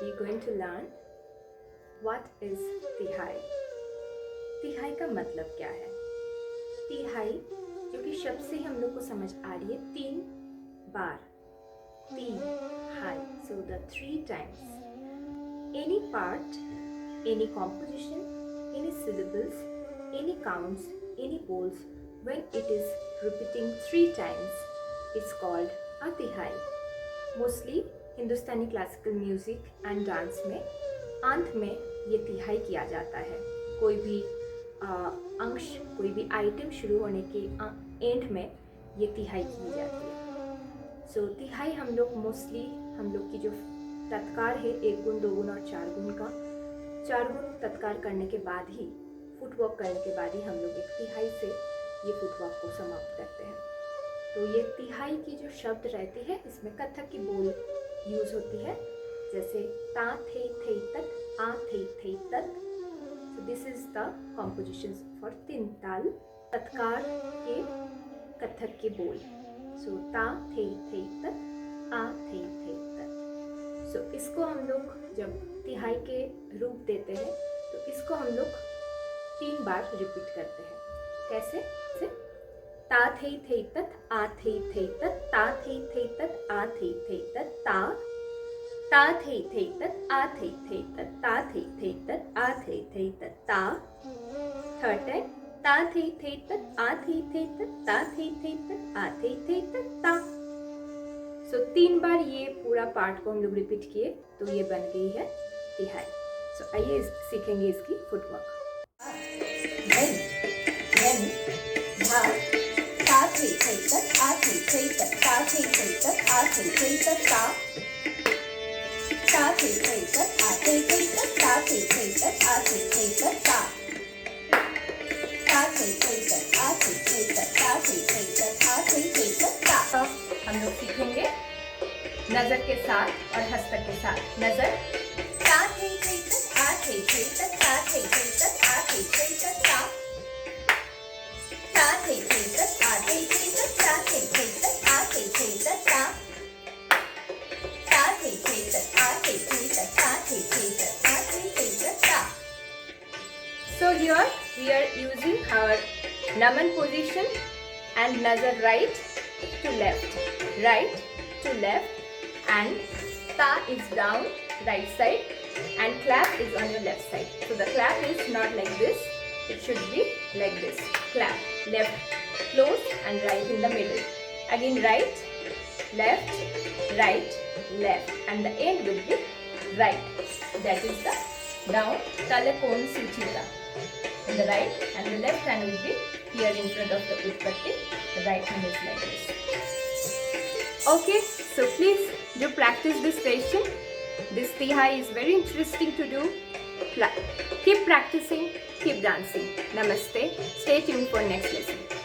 we are going to learn what is तिहाई. तिहाई का मतलब क्या है? तिहाई जो कि शब्द से ही हम लोग को समझ आ रही है, 3 बार, तिहाई. So the 3 times. Any part, any composition, any syllables, any counts, any poles, when it is repeating 3 times, it's called a तिहाई. Mostly Hindustani classical music and dance में अंत में ये तिहाई किया जाता है. कोई भी अंश, कोई भी आइटम शुरू होने के एंड में ये तिहाई की जाती है. सो तिहाई हम लोग मोस्टली, हम लोग की जो तत्कार है 1 गुण, 2 गुण और 4 गुण का, 4 गुण तत्कार करने के बाद ही, फुटवर्क करने के बाद ही हम लोग एक तिहाई से ये फुटवर्क को समाप्त करते हैं. तो ये तिहाई की जो शब्द रहती है, इसमें कथक की बोल यूज होती है, जैसे ता थे तक, आ थे तक. So this is the composition for 3 ताल तत्कार के कथक के बोल. सो ता थे तक, आ थे तक. सो इसको हम लोग जब तिहाई के रूप देते हैं तो इसको हम लोग 3 बार रिपीट करते हैं. कैसे? ता थे तत, आ थे तत, ता थे तत, आ थे तत, ता थे तत, आ थे तत, ता थे तत, आ थे तत, ता. थर्ड टाइम ता थे तत, आ थे तत, ता थे तत, आ थे तत, ता. सो 3 बार ये पूरा पार्ट को हम लोग रिपीट किए तो ये बन गई है तिहाई. सो आइए सीखेंगे इसकी फुटवर्क. ता थे तत, आ थे तत, ता थे तत, आ थे तत, ता. ता थे तत, आ थे तत, ता थे तत, आ थे तत, ता. ता थे तत, आ थे तत, ता थे तत, आ थे तत, ता. हम लोग सीखेंगे नजर के साथ और हस्तक के साथ. नजर ता थे तत, आ थे तत, ता थे तत, आ थे तत, ता. ता थे तत, आ थे तत, ता थे तत, आ थे तत, ता. ता थे तत, आ थे तत, ता थे तत, आ थे तत, ता. So here we are using our naman position and nazar right to left, right to left, and ta is down right side and clap is on your left side. So the clap is not like this, it should be like this. Clap, left close and right in the middle. Again right, left, right, left, and the end will be right. That is the down talakon suchita. And the right and the left hand will be here in front of the utpatti. The right hand is like this. Okay, so please do practice this session. This tihai is very interesting to do. Keep practicing, keep dancing. Namaste. Stay tuned for next lesson.